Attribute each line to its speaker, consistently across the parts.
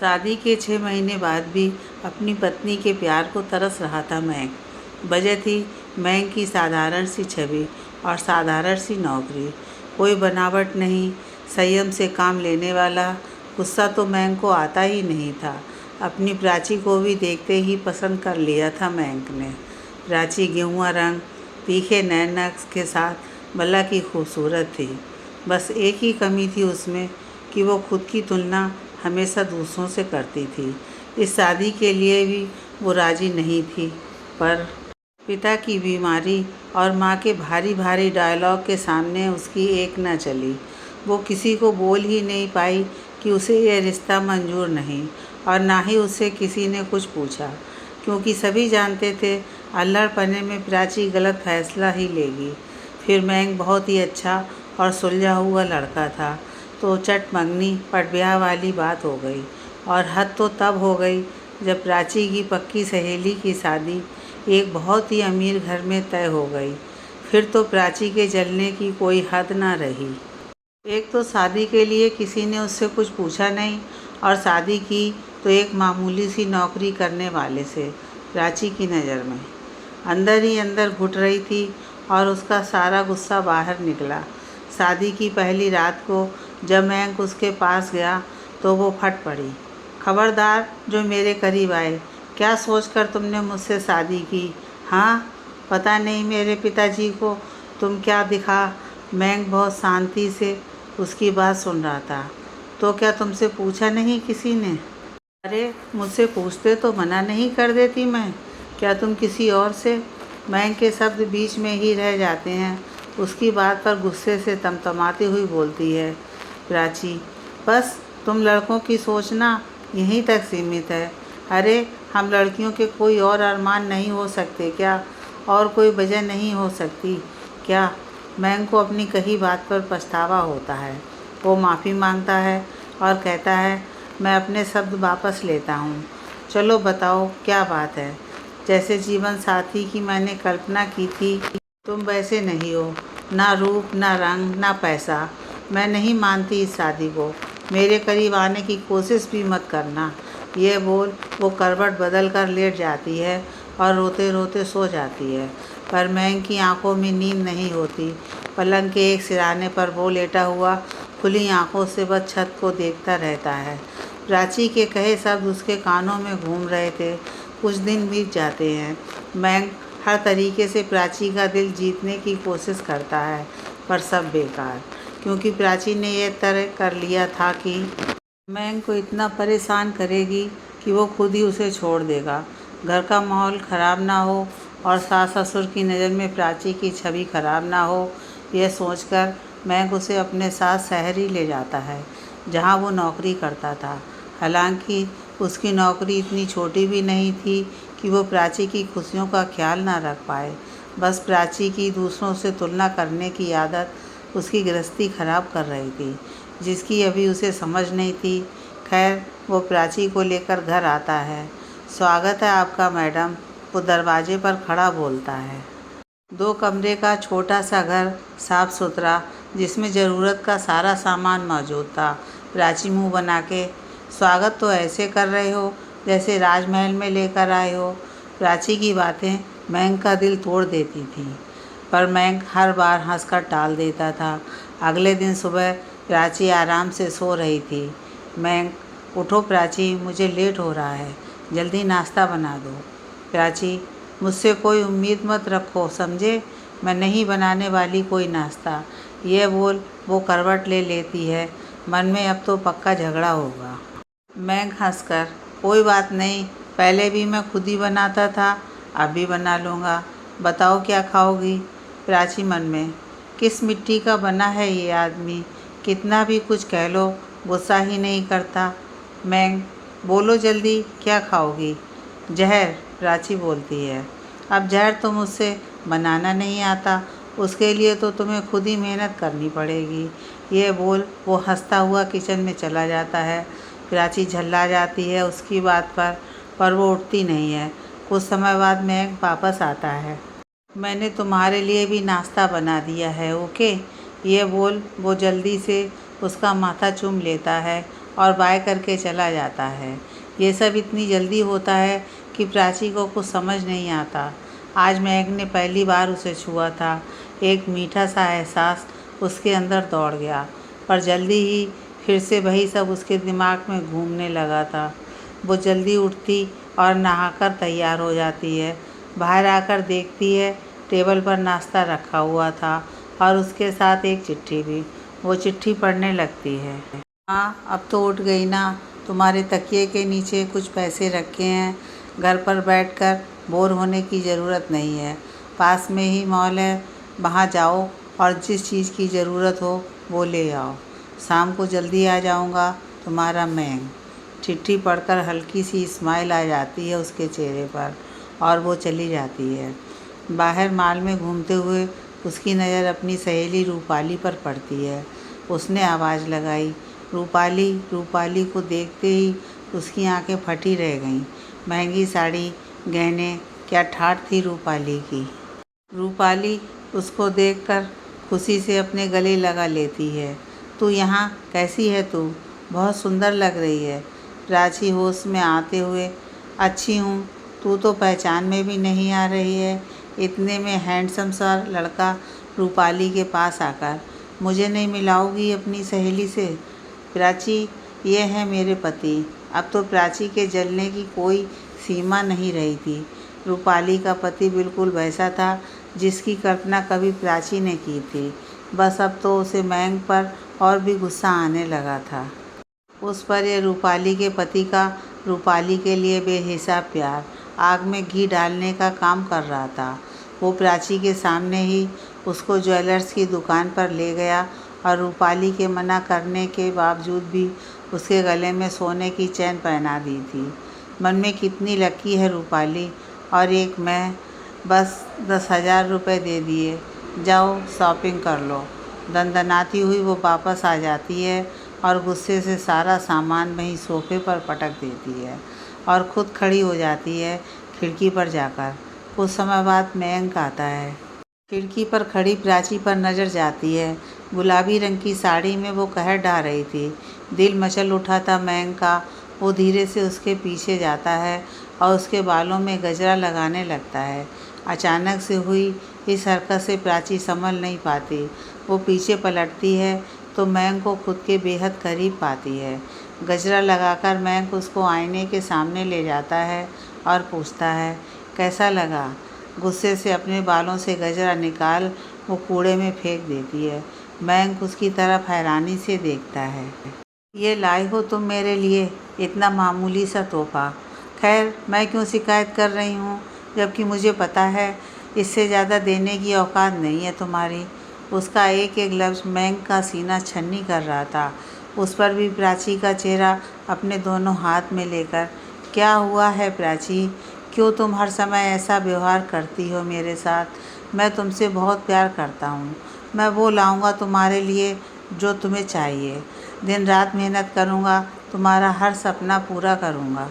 Speaker 1: शादी के 6 महीने बाद भी अपनी पत्नी के प्यार को तरस रहा था महक। वजह थी महक की साधारण सी छवि और साधारण सी नौकरी। कोई बनावट नहीं, संयम से काम लेने वाला। गुस्सा तो महक को आता ही नहीं था। अपनी प्राची को भी देखते ही पसंद कर लिया था महक ने। प्राची गेहुआ रंग, तीखे नैन नक्श के साथ बल्ला की खूबसूरत थी। बस एक ही कमी थी उसमें कि वो खुद की तुलना हमेशा दूसरों से करती थी। इस शादी के लिए भी वो राज़ी नहीं थी, पर पिता की बीमारी और माँ के भारी भारी डायलॉग के सामने उसकी एक न चली। वो किसी को बोल ही नहीं पाई कि उसे यह रिश्ता मंजूर नहीं, और ना ही उससे किसी ने कुछ पूछा, क्योंकि सभी जानते थे अल्हड़पने में प्राची गलत फैसला ही लेगी। फिर महक बहुत ही अच्छा और सुलझा हुआ लड़का था, तो चटमंगनी पटब्याह वाली बात हो गई। और हद तो तब हो गई जब प्राची की पक्की सहेली की शादी एक बहुत ही अमीर घर में तय हो गई। फिर तो प्राची के जलने की कोई हद ना रही। एक तो शादी के लिए किसी ने उससे कुछ पूछा नहीं, और शादी की तो एक मामूली सी नौकरी करने वाले से। प्राची की नज़र में अंदर ही अंदर घुट रही थी और उसका सारा गुस्सा बाहर निकला। शादी की पहली रात को जब महक उसके पास गया तो वो फट पड़ी। खबरदार जो मेरे करीब आए, क्या सोचकर तुमने मुझसे शादी की? हाँ, पता नहीं मेरे पिताजी को तुम क्या दिखा। महक बहुत शांति से उसकी बात सुन रहा था। तो क्या तुमसे पूछा नहीं किसी ने? अरे मुझसे पूछते तो मना नहीं कर देती मैं। क्या तुम किसी और से? महक के शब्द बीच में ही रह जाते हैं। उसकी बात पर गुस्से से तमतमाती हुई बोलती है प्राची, बस तुम लड़कों की सोचना यहीं तक सीमित है। अरे हम लड़कियों के कोई और अरमान नहीं हो सकते क्या? और कोई वजह नहीं हो सकती क्या? महक को अपनी कही बात पर पछतावा होता है। वो माफ़ी मांगता है और कहता है, मैं अपने शब्द वापस लेता हूँ। चलो बताओ क्या बात है? जैसे जीवन साथी की मैंने कल्पना की थी तुम वैसे नहीं हो। ना रूप, ना रंग, ना पैसा। मैं नहीं मानती इस शादी को। मेरे करीब आने की कोशिश भी मत करना। ये बोल वो करवट बदल कर लेट जाती है और रोते रोते सो जाती है। पर महक की आंखों में नींद नहीं होती। पलंग के एक सिराने पर वो लेटा हुआ खुली आंखों से बस छत को देखता रहता है। प्राची के कहे शब्द उसके कानों में घूम रहे थे। कुछ दिन बीत जाते हैं। महक हर तरीके से प्राची का दिल जीतने की कोशिश करता है, पर सब बेकार, क्योंकि प्राची ने यह तय कर लिया था कि महक को इतना परेशान करेगी कि वो खुद ही उसे छोड़ देगा। घर का माहौल ख़राब ना हो और सास ससुर की नज़र में प्राची की छवि ख़राब ना हो, यह सोचकर महक उसे अपने साथ शहर ही ले जाता है, जहाँ वो नौकरी करता था। हालांकि उसकी नौकरी इतनी छोटी भी नहीं थी कि वो प्राची की खुशियों का ख्याल ना रख पाए। बस प्राची की दूसरों से तुलना करने की आदत उसकी गृहस्थी खराब कर रही थी, जिसकी अभी उसे समझ नहीं थी। खैर, वो प्राची को लेकर घर आता है। स्वागत है आपका मैडम, वो दरवाजे पर खड़ा बोलता है। 2 कमरे का छोटा सा घर, साफ सुथरा, जिसमें ज़रूरत का सारा सामान मौजूद था। प्राची मुंह बना के, स्वागत तो ऐसे कर रहे हो जैसे राजमहल में लेकर आए हो। प्राची की बातें महक का दिल तोड़ देती थी, पर महक हर बार हंसकर टाल देता था। अगले दिन सुबह प्राची आराम से सो रही थी। महक, उठो प्राची, मुझे लेट हो रहा है, जल्दी नाश्ता बना दो। प्राची, मुझसे कोई उम्मीद मत रखो, समझे? मैं नहीं बनाने वाली कोई नाश्ता। ये बोल वो करवट ले लेती है। मन में अब तो पक्का झगड़ा होगा। महक हंसकर, कोई बात नहीं, पहले भी मैं खुद ही बनाता था, अब भी बना लूँगा। बताओ क्या खाओगी? प्राची मन में, किस मिट्टी का बना है ये आदमी? कितना भी कुछ कह लो, गुस्सा ही नहीं करता। महक, बोलो जल्दी, क्या खाओगी? जहर, प्राची बोलती है। अब जहर तो मुझसे बनाना नहीं आता, उसके लिए तो तुम्हें खुद ही मेहनत करनी पड़ेगी। ये बोल वो हंसता हुआ किचन में चला जाता है। प्राची झल्ला जाती है उसकी बात पर वो उठती नहीं है। कुछ समय बाद महक वापस आता है। मैंने तुम्हारे लिए भी नाश्ता बना दिया है, ओके? ये बोल वो जल्दी से उसका माथा चूम लेता है और बाय करके चला जाता है। ये सब इतनी जल्दी होता है कि प्राची को कुछ समझ नहीं आता। आज महक ने पहली बार उसे छुआ था। एक मीठा सा एहसास उसके अंदर दौड़ गया, पर जल्दी ही फिर से वही सब उसके दिमाग में घूमने लगा था। वो जल्दी उठती और नहाकर तैयार हो जाती है। बाहर आकर देखती है टेबल पर नाश्ता रखा हुआ था और उसके साथ एक चिट्ठी भी। वो चिट्ठी पढ़ने लगती है। हाँ, अब तो उठ गई ना। तुम्हारे तकिए के नीचे कुछ पैसे रखे हैं। घर पर बैठकर बोर होने की ज़रूरत नहीं है। पास में ही मॉल है, वहाँ जाओ और जिस चीज़ की ज़रूरत हो वो ले आओ। शाम को जल्दी आ जाऊँगा, तुम्हारा मैंग। चिट्ठी पढ़कर हल्की सी स्माइल आ जाती है उसके चेहरे पर और वो चली जाती है। बाहर मॉल में घूमते हुए उसकी नज़र अपनी सहेली रूपाली पर पड़ती है। उसने आवाज़ लगाई, रूपाली। रूपाली को देखते ही उसकी आंखें फटी रह गईं। महंगी साड़ी, गहने, क्या ठाठ थी रूपाली की। रूपाली उसको देखकर खुशी से अपने गले लगा लेती है। तू यहाँ कैसी है तू? बहुत सुंदर लग रही है। प्राची होश में आते हुए, अच्छी हूँ, तू तो पहचान में भी नहीं आ रही है। इतने में हैंडसम सा लड़का रूपाली के पास आकर, मुझे नहीं मिलाओगी अपनी सहेली से? प्राची, ये हैं मेरे पति। अब तो प्राची के जलने की कोई सीमा नहीं रही थी। रूपाली का पति बिल्कुल वैसा था जिसकी कल्पना कभी प्राची ने की थी। बस अब तो उसे महक पर और भी गुस्सा आने लगा था। उस पर यह रूपाली के पति का रूपाली के लिए बेहिसाब प्यार आग में घी डालने का काम कर रहा था। वो प्राची के सामने ही उसको ज्वेलर्स की दुकान पर ले गया और रूपाली के मना करने के बावजूद भी उसके गले में सोने की चैन पहना दी थी। मन में कितनी लकी है रूपाली, और एक मैं। बस 10,000 रुपये दे दिए, जाओ शॉपिंग कर लो। दनदनाती हुई वो वापस आ जाती है और गुस्से से सारा सामान वहीं सोफे पर पटक देती है और ख़ुद खड़ी हो जाती है खिड़की पर जाकर। कुछ समय बाद मयंक आता है। खिड़की पर खड़ी प्राची पर नज़र जाती है। गुलाबी रंग की साड़ी में वो कहर ढा रही थी। दिल मचल उठा था मयंक का। वो धीरे से उसके पीछे जाता है और उसके बालों में गजरा लगाने लगता है। अचानक से हुई इस हरकत से प्राची संभल नहीं पाती। वो पीछे पलटती है तो मयंक को खुद के बेहद करीब पाती है। गजरा लगाकर मयंक उसको आईने के सामने ले जाता है और पूछता है, कैसा लगा? गुस्से से अपने बालों से गजरा निकाल वो कूड़े में फेंक देती है। मयंक उसकी तरफ हैरानी से देखता है। ये लाई हो तुम मेरे लिए इतना मामूली सा तोहफा? खैर, मैं क्यों शिकायत कर रही हूँ, जबकि मुझे पता है इससे ज़्यादा देने की औकात नहीं है तुम्हारी। उसका एक एक लफ्ज़ मयंक का सीना छन्नी कर रहा था। उस पर भी प्राची का चेहरा अपने दोनों हाथ में लेकर, क्या हुआ है प्राची? क्यों तुम हर समय ऐसा व्यवहार करती हो मेरे साथ? मैं तुमसे बहुत प्यार करता हूँ। मैं वो लाऊंगा तुम्हारे लिए जो तुम्हें चाहिए। दिन रात मेहनत करूँगा, तुम्हारा हर सपना पूरा करूँगा।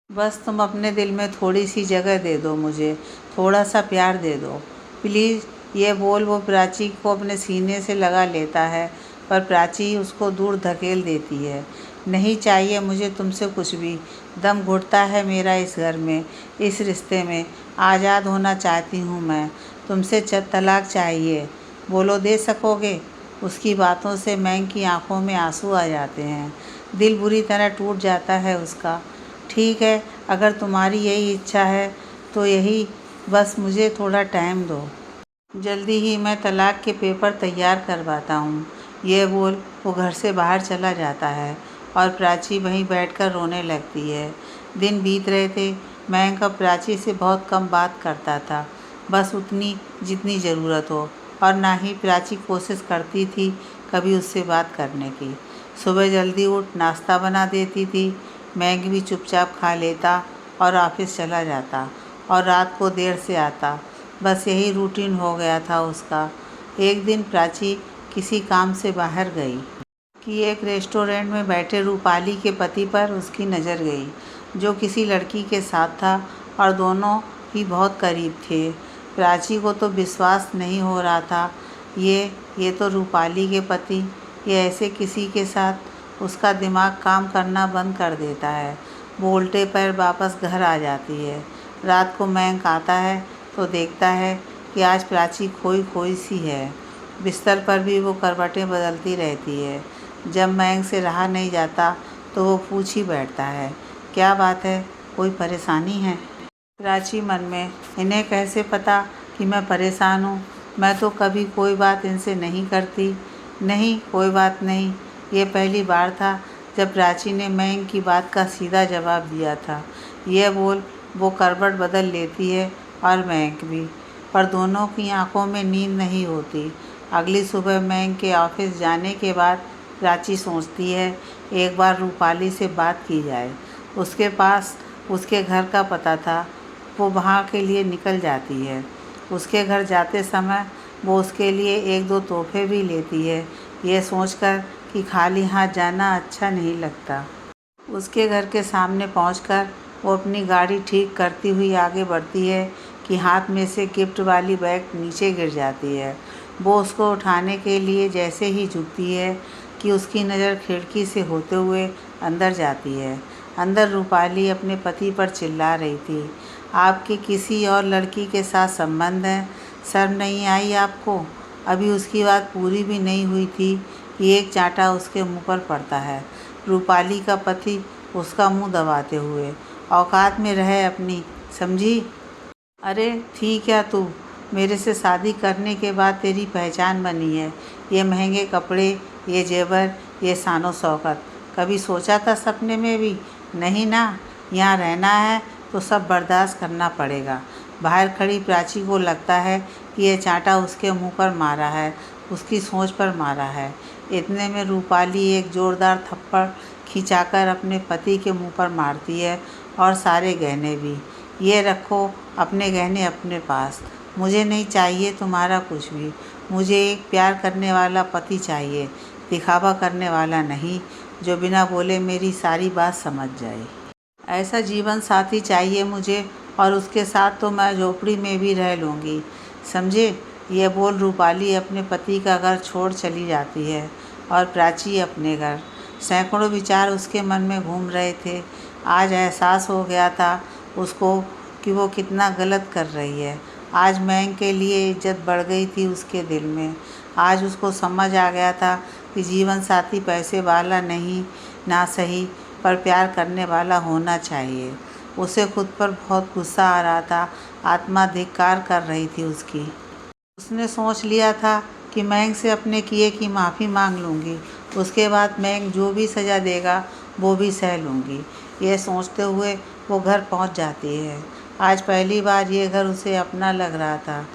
Speaker 1: बस तुम अपने दिल में थोड़ी सी जगह दे दो मुझे, थोड़ा सा प्यार दे दो प्लीज़। ये बोल वो प्राची को अपने सीने से लगा लेता है, पर प्राची उसको दूर धकेल देती है। नहीं चाहिए मुझे तुमसे कुछ भी। दम घुटता है मेरा इस घर में, इस रिश्ते में। आज़ाद होना चाहती हूँ मैं। तुमसे तलाक चाहिए। बोलो, दे सकोगे? उसकी बातों से मयंक की आंखों में आंसू आ जाते हैं। दिल बुरी तरह टूट जाता है उसका। ठीक है, अगर तुम्हारी यही इच्छा है तो यही, बस मुझे थोड़ा टाइम दो। जल्दी ही मैं तलाक के पेपर तैयार करवाता हूँ। ये बोल वो घर से बाहर चला जाता है और प्राची वहीं बैठकर रोने लगती है। दिन बीत रहे थे। मयंक अब प्राची से बहुत कम बात करता था, बस उतनी जितनी ज़रूरत हो, और ना ही प्राची कोशिश करती थी कभी उससे बात करने की। सुबह जल्दी उठ नाश्ता बना देती थी। मयंक भी चुपचाप खा लेता और ऑफिस चला जाता और रात को देर से आता। बस यही रूटीन हो गया था उसका। एक दिन प्राची किसी काम से बाहर गई कि एक रेस्टोरेंट में बैठे रूपाली के पति पर उसकी नज़र गई, जो किसी लड़की के साथ था और दोनों ही बहुत करीब थे। प्राची को तो विश्वास नहीं हो रहा था। ये तो रूपाली के पति, ये ऐसे किसी के साथ। उसका दिमाग काम करना बंद कर देता है। वो उल्टे पैर वापस घर आ जाती है। रात को मयंक आता है तो देखता है कि आज प्राची खोई खोई सी है। बिस्तर पर भी वो करवटें बदलती रहती है। जब मयंक से रहा नहीं जाता तो वो पूछ ही बैठता है, क्या बात है, कोई परेशानी है? प्राची मन में, इन्हें कैसे पता कि मैं परेशान हूँ? मैं तो कभी कोई बात इनसे नहीं करती। नहीं, कोई बात नहीं। ये पहली बार था जब प्राची ने मयंक की बात का सीधा जवाब दिया था। यह बोल वो करवट बदल लेती है और मयंक भी, पर दोनों की आंखों में नींद नहीं होती। अगली सुबह मयंक के ऑफिस जाने के बाद प्राची सोचती है एक बार रूपाली से बात की जाए। उसके पास उसके घर का पता था। वो वहाँ के लिए निकल जाती है। उसके घर जाते समय वो उसके लिए एक दो तोहफे भी लेती है, ये सोचकर कि खाली हाथ जाना अच्छा नहीं लगता। उसके घर के सामने पहुंचकर वो अपनी गाड़ी ठीक करती हुई आगे बढ़ती है कि हाथ में से गिफ्ट वाली बैग नीचे गिर जाती है। वो उसको उठाने के लिए जैसे ही झुकती है कि उसकी नज़र खिड़की से होते हुए अंदर जाती है। अंदर रूपाली अपने पति पर चिल्ला रही थी, आपके किसी और लड़की के साथ संबंध है? शर्म नहीं आई आपको? अभी उसकी बात पूरी भी नहीं हुई थी कि एक चांटा उसके मुंह पर पड़ता है। रूपाली का पति उसका मुंह दबाते हुए, औकात में रहे अपनी, समझी? अरे थी क्या तू? मेरे से शादी करने के बाद तेरी पहचान बनी है। ये महंगे कपड़े, ये जेवर, ये शानो शौकत। कभी सोचा था सपने में भी? नहीं ना। यहाँ रहना है तो सब बर्दाश्त करना पड़ेगा। बाहर खड़ी प्राची को लगता है कि यह चांटा उसके मुंह पर मारा है, उसकी सोच पर मारा है। इतने में रूपाली एक ज़ोरदार थप्पड़ खिंचाकर अपने पति के मुंह पर मारती है, और सारे गहने भी। ये रखो अपने गहने अपने पास। मुझे नहीं चाहिए तुम्हारा कुछ भी। मुझे एक प्यार करने वाला पति चाहिए, दिखावा करने वाला नहीं, जो बिना बोले मेरी सारी बात समझ जाए। ऐसा जीवन साथी चाहिए मुझे, और उसके साथ तो मैं झोपड़ी में भी रह लूँगी, समझे? यह बोल रूपाली अपने पति का घर छोड़ चली जाती है और प्राची अपने घर। सैकड़ों विचार उसके मन में घूम रहे थे। आज एहसास हो गया था उसको कि वो कितना गलत कर रही है। आज मयंक के लिए इज्जत बढ़ गई थी उसके दिल में। आज उसको समझ आ गया था कि जीवन साथी पैसे वाला नहीं, ना सही, पर प्यार करने वाला होना चाहिए। उसे खुद पर बहुत गुस्सा आ रहा था। आत्मा धिक्कार कर रही थी उसकी। उसने सोच लिया था कि मयंक से अपने किए की माफ़ी मांग लूँगी। उसके बाद मयंक जो भी सज़ा देगा वो भी सह लूँगी। यह सोचते हुए वो घर पहुंच जाती है। आज पहली बार ये घर उसे अपना लग रहा था।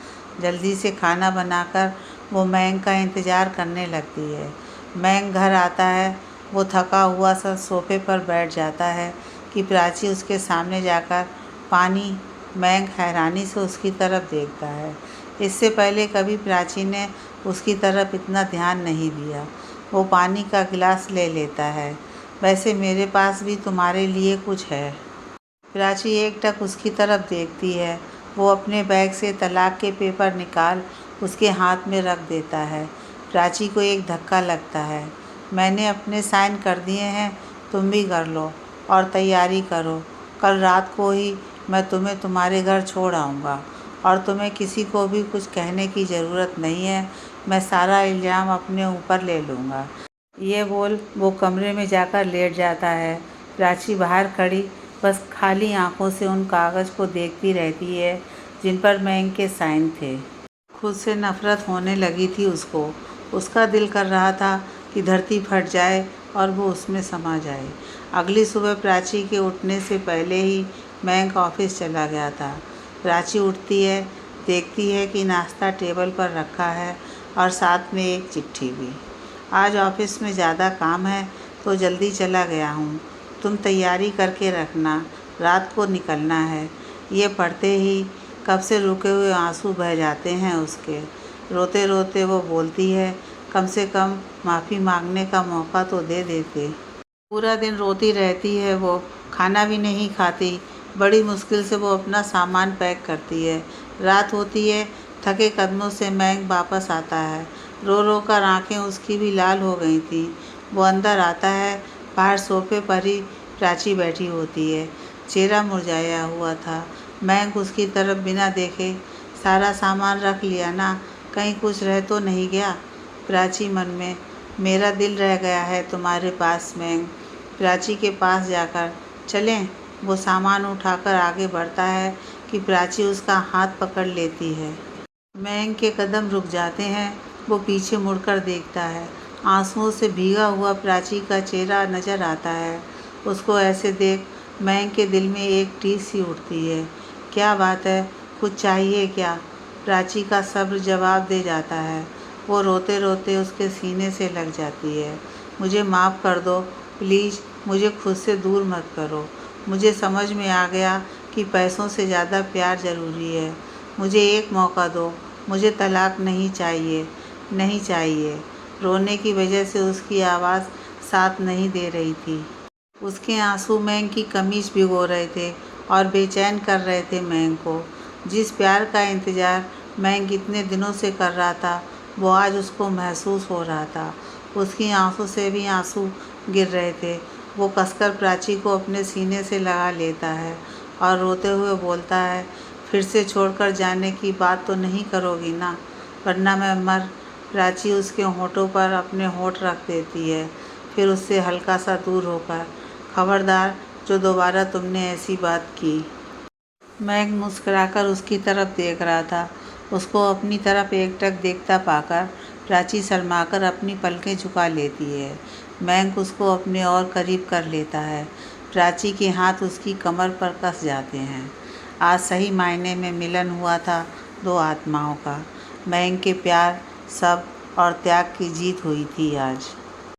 Speaker 1: जल्दी से खाना बनाकर वो मयंक का इंतज़ार करने लगती है। मयंक घर आता है। वो थका हुआ सा सोफे पर बैठ जाता है कि प्राची उसके सामने जाकर पानी। मयंक हैरानी से उसकी तरफ देखता है। इससे पहले कभी प्राची ने उसकी तरफ इतना ध्यान नहीं दिया। वो पानी का गिलास ले लेता है। वैसे मेरे पास भी तुम्हारे लिए कुछ है। प्राची एकटक उसकी तरफ देखती है। वो अपने बैग से तलाक के पेपर निकाल उसके हाथ में रख देता है। प्राची को एक धक्का लगता है। मैंने अपने साइन कर दिए हैं, तुम भी कर लो और तैयारी करो। कल रात को ही मैं तुम्हें तुम्हारे घर छोड़ आऊँगा, और तुम्हें किसी को भी कुछ कहने की ज़रूरत नहीं है। मैं सारा इल्ज़ाम अपने ऊपर ले लूँगा। ये बोल वो कमरे में जाकर लेट जाता है। प्राची बाहर खड़ी बस खाली आंखों से उन कागज़ को देखती रहती है जिन पर मयंक के साइन थे। खुद से नफ़रत होने लगी थी उसको। उसका दिल कर रहा था कि धरती फट जाए और वो उसमें समा जाए। अगली सुबह प्राची के उठने से पहले ही मयंक ऑफिस चला गया था। प्राची उठती है, देखती है कि नाश्ता टेबल पर रखा है और साथ में एक चिट्ठी भी। आज ऑफिस में ज़्यादा काम है तो जल्दी चला गया हूँ। तुम तैयारी करके रखना, रात को निकलना है। ये पढ़ते ही कब से रुके हुए आंसू बह जाते हैं उसके। रोते रोते वो बोलती है, कम से कम माफ़ी मांगने का मौका तो दे देते। पूरा दिन रोती रहती है वो, खाना भी नहीं खाती। बड़ी मुश्किल से वो अपना सामान पैक करती है। रात होती है। थके कदमों से मयंक वापस आता है। रो रो कर आँखें उसकी भी लाल हो गई थी। वो अंदर आता है। बाहर सोफे पर ही प्राची बैठी होती है। चेहरा मुरझाया हुआ था। मयंक उसकी तरफ बिना देखे, सारा सामान रख लिया ना, कहीं कुछ रह तो नहीं गया? प्राची मन में, मेरा दिल रह गया है तुम्हारे पास मयंक। प्राची के पास जाकर, चलें? वो सामान उठाकर आगे बढ़ता है कि प्राची उसका हाथ पकड़ लेती है। मयंक के कदम रुक जाते हैं। वो पीछे मुड़कर देखता है। आंसुओं से भीगा हुआ प्राची का चेहरा नजर आता है। उसको ऐसे देख मयंक के दिल में एक टीस सी उठती है। क्या बात है, कुछ चाहिए क्या? प्राची का सब्र जवाब दे जाता है। वो रोते रोते उसके सीने से लग जाती है। मुझे माफ़ कर दो प्लीज़, मुझे खुद से दूर मत करो। मुझे समझ में आ गया कि पैसों से ज़्यादा प्यार ज़रूरी है। मुझे एक मौका दो, मुझे तलाक नहीं चाहिए, नहीं चाहिए। रोने की वजह से उसकी आवाज़ साथ नहीं दे रही थी। उसके आंसू मयंक की कमीज भिगो रहे थे और बेचैन कर रहे थे मयंक को। जिस प्यार का इंतज़ार मयंक इतने दिनों से कर रहा था, वो आज उसको महसूस हो रहा था। उसकी आंखों से भी आंसू गिर रहे थे। वो कसकर प्राची को अपने सीने से लगा लेता है और रोते हुए बोलता है, फिर से छोड़कर जाने की बात तो नहीं करोगी ना, वरना मैं मर। प्राची उसके होठों पर अपने होठ रख देती है, फिर उससे हल्का सा दूर होकर, खबरदार जो दोबारा तुमने ऐसी बात की। मयंक मुस्कुराकर उसकी तरफ देख रहा था। उसको अपनी तरफ एकटक देखता पाकर प्राची शर्माकर अपनी पलकें झुका लेती है। मयंक उसको अपने और करीब कर लेता है। प्राची के हाथ उसकी कमर पर कस जाते हैं। आज सही मायने में मिलन हुआ था दो आत्माओं का। मयंक के प्यार, सब और त्याग की जीत हुई थी आज।